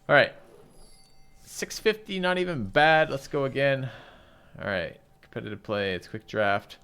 All right. 650, not even bad. Let's go again. All right. Competitive play. It's quick draft.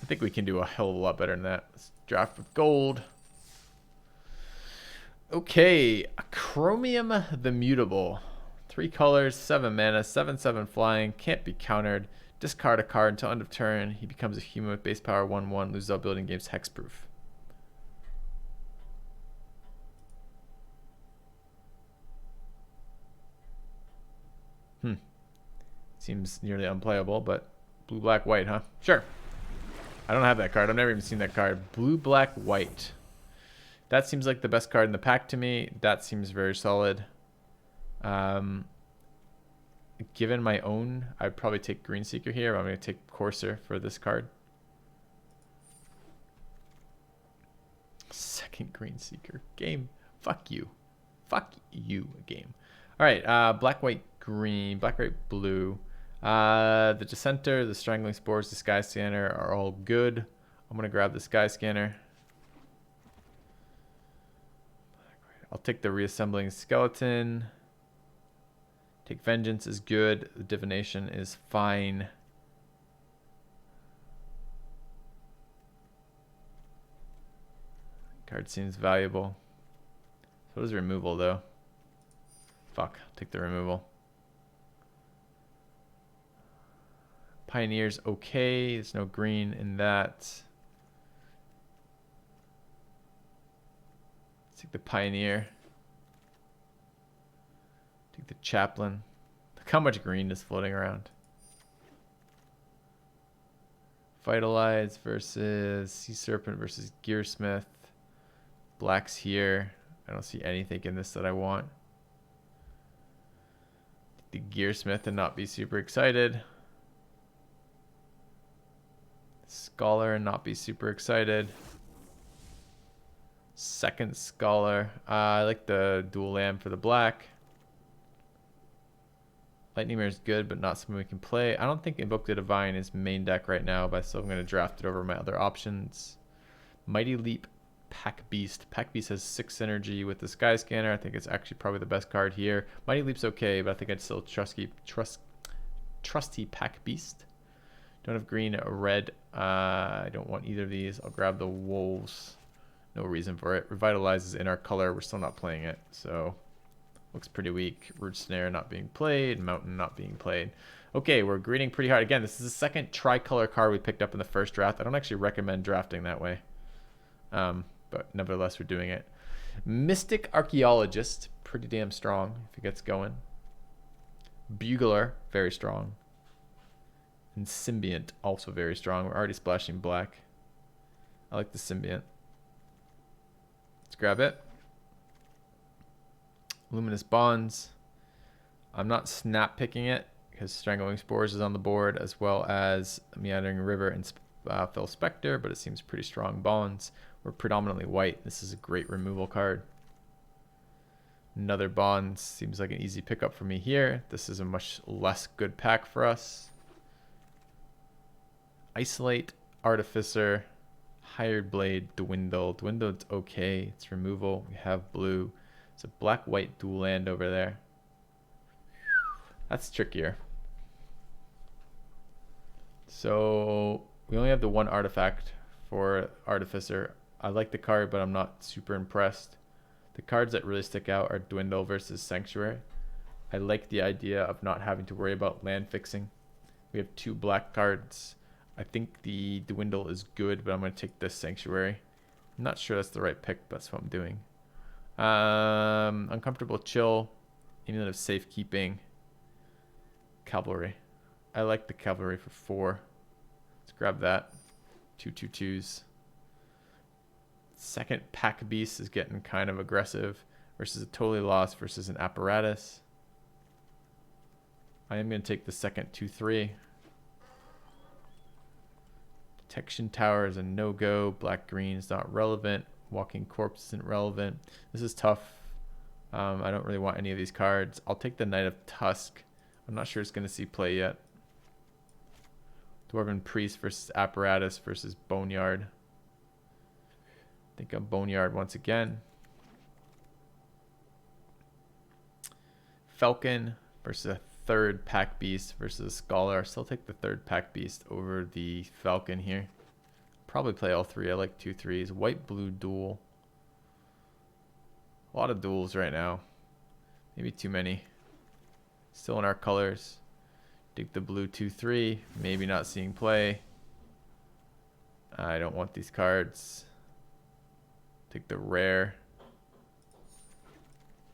I think we can do a hell of a lot better than that. Let's draft with gold. Okay. Chromium the Mutable. 3 colors, 7 mana, 7/7 flying. Can't be countered. Discard a card until end of turn. He becomes a human with base power 1/1. Loses all building games hexproof. Seems nearly unplayable, but blue, black, white, huh? Sure. I don't have that card. I've never even seen that card. Blue, black, white. That seems like the best card in the pack to me. That seems very solid. Given my own, I'd probably take Green Seeker here. I'm going to take Courser for this card. Second Green Seeker. Game. Fuck you. Fuck you, game. All right. Black, white, green. Black, white, blue. The Dissenter, the Strangling Spores, the Sky Scanner are all good. I'm going to grab the Sky Scanner. I'll take the Reassembling Skeleton. Take Vengeance is good. The Divination is fine. Card seems valuable. So does removal, though. Fuck, take the removal. Pioneer's okay. There's no green in that. Let's take the Pioneer. Take the Chaplain. Look how much green is floating around. Vitalize versus Sea Serpent versus Gearsmith. Black's here. I don't see anything in this that I want. The Gearsmith and not be super excited. Scholar and not be super excited. Second Scholar. I like the dual land for the black. Lightning Mirror is good, but not something we can play. I don't think Invoke the Divine is main deck right now, but still I'm going to draft it over my other options. Mighty Leap, Pack Beast. Pack Beast has 6 synergy with the Sky Scanner. I think it's actually probably the best card here. Mighty Leap's okay, but I think I'd still trusty Pack Beast. Don't have green or red. I don't want either of these. I'll grab the Wolves. No reason for it. Revitalize is in our color. We're still not playing it, so looks pretty weak. Root Snare not being played. Mountain not being played. Okay, we're greening pretty hard. Again, this is the second tricolor card we picked up in the first draft. I don't actually recommend drafting that way, but nevertheless, we're doing it. Mystic Archaeologist, pretty damn strong if it gets going. Bugler, very strong. And Symbiont, also very strong. We're already splashing black. I like the Symbiont. Let's grab it. Luminous Bonds. I'm not snap picking it because Strangling Spores is on the board, as well as Meandering River and Fel Spectre, but it seems pretty strong bonds. We're predominantly white. This is a great removal card. Another Bonds seems like an easy pickup for me here. This is a much less good pack for us. Isolate, Artificer, Hired Blade, Dwindle. Dwindle's okay. It's removal. We have blue. It's a black-white dual land over there. That's trickier. So we only have the one artifact for Artificer. I like the card, but I'm not super impressed. The cards that really stick out are Dwindle versus Sanctuary. I like the idea of not having to worry about land fixing. We have 2 black cards. I think the Dwindle is good, but I'm going to take this Sanctuary. I'm not sure that's the right pick, but that's what I'm doing. Uncomfortable Chill. Amulet of Safekeeping. Cavalry. I like the Cavalry for 4. Let's grab that. 2/2/2s. Second Pack Beast is getting kind of aggressive versus a Totally Lost versus an Apparatus. I am going to take the second 2/3. Detection Tower is a no-go. Black-green is not relevant. Walking Corpse isn't relevant. This is tough. I don't really want any of these cards. I'll take the Knight of Tusk. I'm not sure it's going to see play yet. Dwarven Priest versus Apparatus versus Boneyard. I think I'm Boneyard once again. Falcon versus a third pack beast versus a Scholar. I'll still take the third pack beast over the Falcon here. Probably play all three. I like 2/3s. White blue duel. A lot of duels right now. Maybe too many. Still in our colors. Dig the blue 2/3. Maybe not seeing play. I don't want these cards. Take the rare.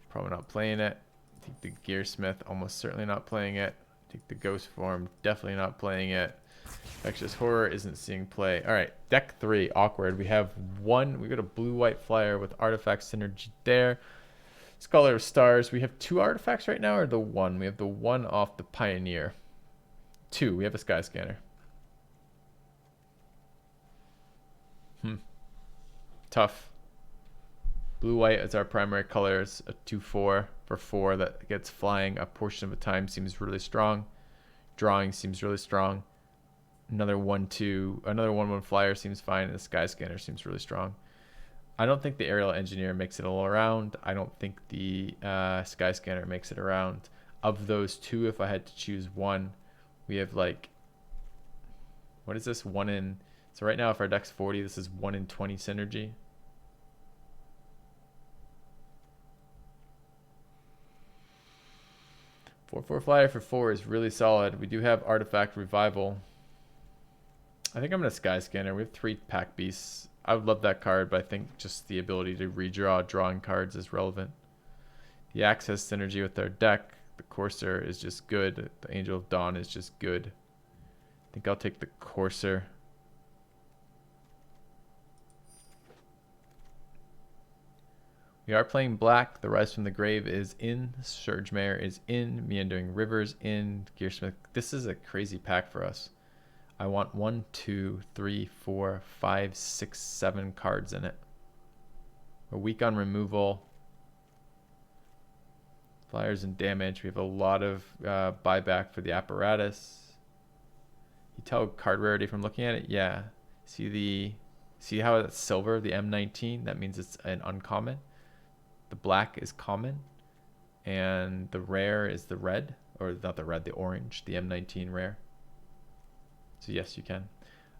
Probably not playing it. Take the Gearsmith. Almost certainly not playing it. Take the Ghost Form. Definitely not playing it. Infectious Horror isn't seeing play. All right, deck 3, awkward. We have one. We got a blue-white flyer with artifact synergy there. Scholar of Stars. We have 2 artifacts right now, or the 1? We have the 1 off the Pioneer. 2. We have a Sky Scanner. Tough. Blue-white as our primary colors. A 2/4 for 4 that gets flying a portion of the time seems really strong. Drawing seems really strong. Another 1/2, another 1/1 flyer seems fine, and the Sky Scanner seems really strong. I don't think the Aerial Engineer makes it all around. I don't think the Sky Scanner makes it around. Of those 2, if I had to choose one, we have like, what is this? 1 in, so right now if our deck's 40, this is 1 in 20 synergy. Four flyer for 4 is really solid. We do have Artifact Revival. I think I'm gonna Sky Scanner. We have 3 pack beasts. I would love that card, but I think just the ability to redraw drawing cards is relevant. The Axe has synergy with our deck. The Courser is just good. The Angel of Dawn is just good. I think I'll take the Courser. We are playing black. The Rise from the Grave is in. Surgemare is in. Meandering Rivers in. Gearsmith. This is a crazy pack for us. I want 1, 2, 3, 4, 5, 6, 7 cards in it. We're weak on removal. Flyers and damage. We have a lot of buyback for the apparatus. You tell card rarity from looking at it? Yeah. See how it's silver, the M19? That means it's an uncommon. The black is common. And the rare is the red. Or not the red, the orange. The M19 rare. So yes, you can.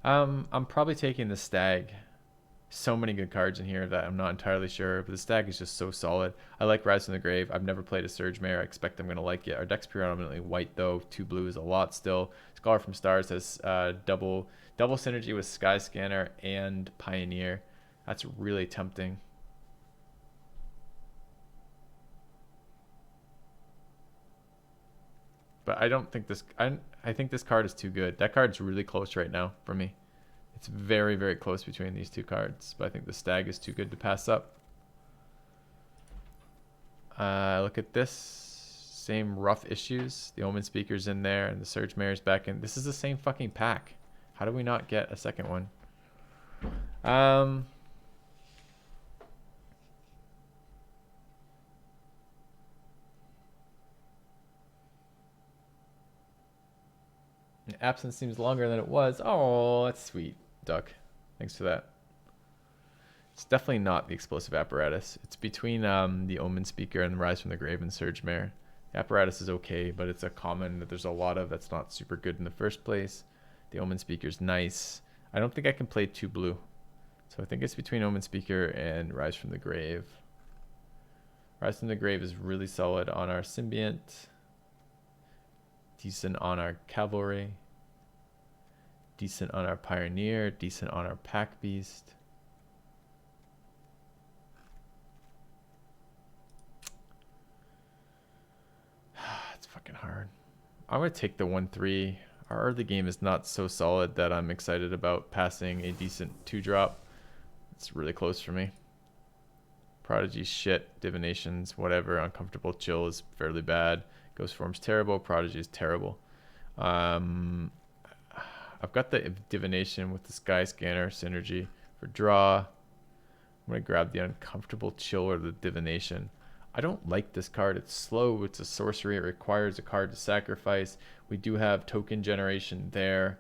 I'm probably taking the Stag. So many good cards in here that I'm not entirely sure, but the Stag is just so solid. I like Rise from the Grave. I've never played a Surgemare. I expect I'm going to like it. Our deck's predominantly white though. 2 blue is a lot still. Scholar from Stars has double synergy with Sky Scanner and Pioneer. That's really tempting. But I don't think this... I think this card is too good. That card's really close right now for me. It's very, very close between these 2 cards. But I think the Stag is too good to pass up. Look at this. Same rough issues. The Omen Speaker's in there and the Surgemare's back in. This is the same fucking pack. How do we not get a second one? Absence seems longer than it was. Oh, that's sweet, Duck. Thanks for that. It's definitely not the Explosive Apparatus. It's between the Omen Speaker and the Rise from the Grave and Surgemare. The Apparatus is okay, but it's a common that there's a lot of that's not super good in the first place. The Omen Speaker's nice. I don't think I can play 2 blue. So I think it's between Omen Speaker and Rise from the Grave. Rise from the Grave is really solid on our Symbiont. Decent on our Cavalry. Decent on our Pioneer. Decent on our Pack Beast. It's fucking hard. I'm going to take the 1/3. Our early game is not so solid that I'm excited about passing a decent 2-drop. It's really close for me. Prodigy shit. Divinations, whatever. Uncomfortable Chill is fairly bad. Ghost Form's terrible. Prodigy is terrible. I've got the Divination with the Sky Scanner synergy for draw. I'm going to grab the Uncomfortable Chill or the Divination. I don't like this card. It's slow. It's a sorcery. It requires a card to sacrifice. We do have token generation there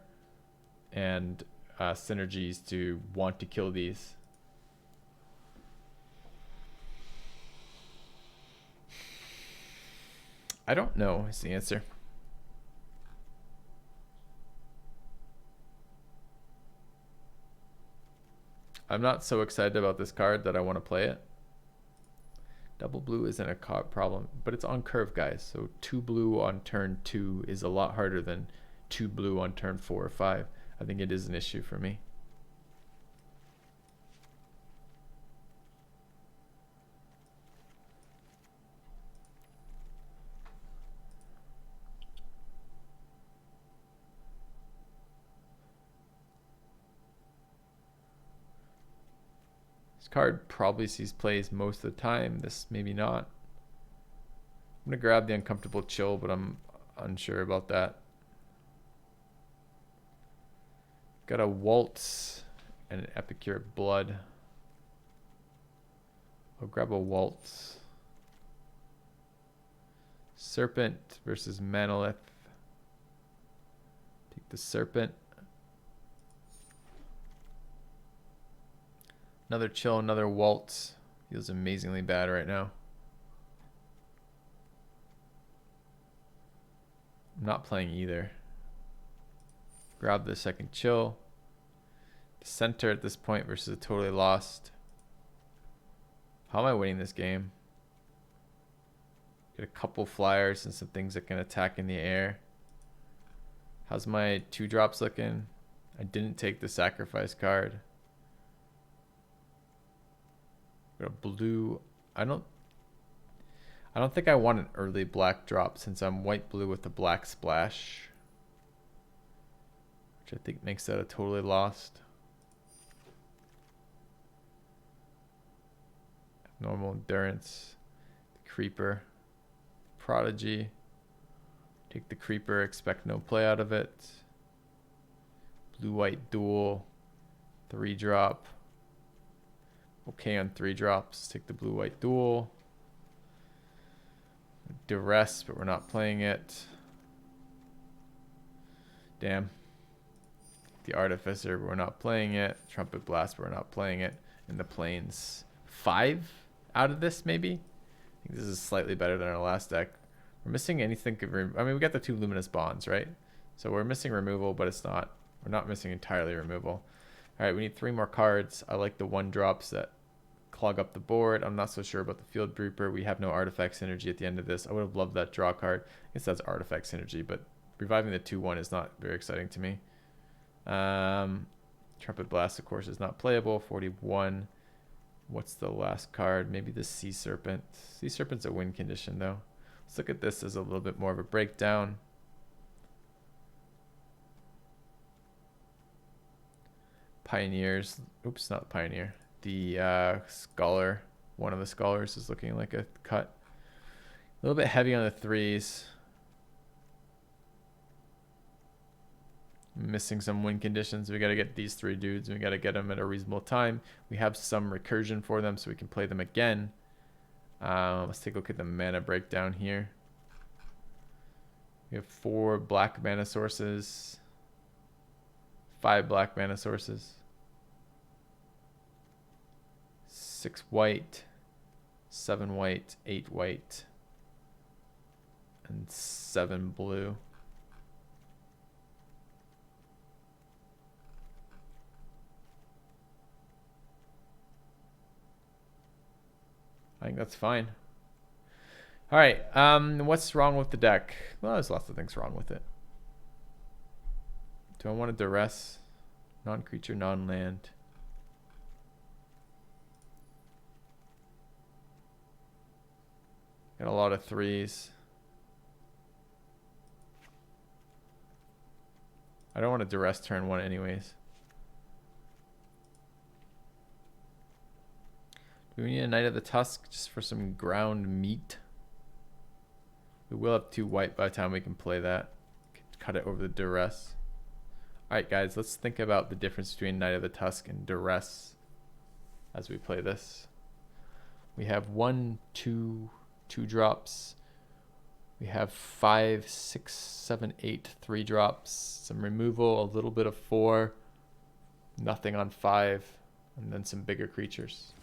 and synergies to want to kill these. I don't know is the answer. I'm not so excited about this card that I want to play it. Double blue isn't a problem, but it's on curve, guys. So 2 blue on turn 2 is a lot harder than 2 blue on turn 4 or 5. I think it is an issue for me. This card probably sees plays most of the time. This maybe not. I'm going to grab the Uncomfortable Chill, but I'm unsure about that. Got a Waltz and an Epicuric Blood. I'll grab a Waltz. Serpent versus Manolith. Take the Serpent. Another Chill, another Waltz. Feels amazingly bad right now. I'm not playing either. Grab the second Chill. The center at this point versus a totally lost. How am I winning this game? Get a couple flyers and some things that can attack in the air. How's my 2-drops looking? I didn't take the sacrifice card. Got a blue. I don't think I want an early black drop since I'm white blue with the black splash, which I think makes that a totally lost. Normal endurance, the creeper, prodigy. Take the creeper, expect no play out of it. Blue white duel, 3-drop. Okay on 3 drops. Take the blue white duel. Duress, but we're not playing it. Damn. The Artificer, but we're not playing it. Trumpet Blast, but we're not playing it. And the Plains. 5 out of this, maybe? I think this is slightly better than our last deck. We're missing anything. I mean, we got the 2 Luminous Bonds, right? So we're missing removal, but it's not. We're not missing entirely removal. All right, we need 3 more cards. I like the 1-drops that clog up the board. I'm not so sure about the Field Reaper. We have no artifact synergy at the end of this. I would have loved that draw card. I guess that's artifact synergy, but reviving the 2/1 is not very exciting to me. Trumpet Blast, of course, is not playable. 41. What's the last card? Maybe the Sea Serpent. Sea Serpent's a win condition, though. Let's look at this as a little bit more of a breakdown. Pioneers. Oops, not Pioneer. The Scholar. One of the Scholars is looking like a cut. A little bit heavy on the 3s. Missing some win conditions. We got to get these 3 dudes. We got to get them at a reasonable time. We have some recursion for them, so we can play them again. Let's take a look at the mana breakdown here. We have 4 black mana sources, 5 black mana sources, 6 white, 7 white, 8 white, and 7 blue. I think that's fine. All right. What's wrong with the deck? Well, there's lots of things wrong with it. Do I want to duress? Non-creature, non-land. Got a lot of 3s. I don't want to duress turn 1 anyways. Do we need a Knight of the Tusk just for some ground meat? We will have 2 white by the time we can play that. Cut it over the duress. Alright guys, let's think about the difference between Knight of the Tusk and duress as we play this. We have 1, 2, 2-drops. We have 5, 6, 7, 8 3-drops. Some removal, a little bit of 4. Nothing on 5. And then some bigger creatures.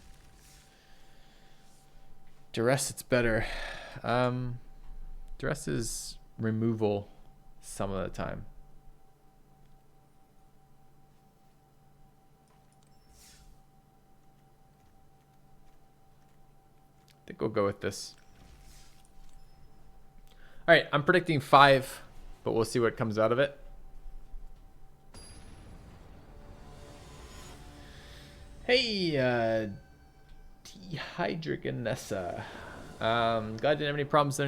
Duress, it's better. Dress is removal some of the time. I think we'll go with this. All right, I'm predicting 5, but we'll see what comes out of it. Hey, Dehydraganessa. Glad I didn't have any problems there.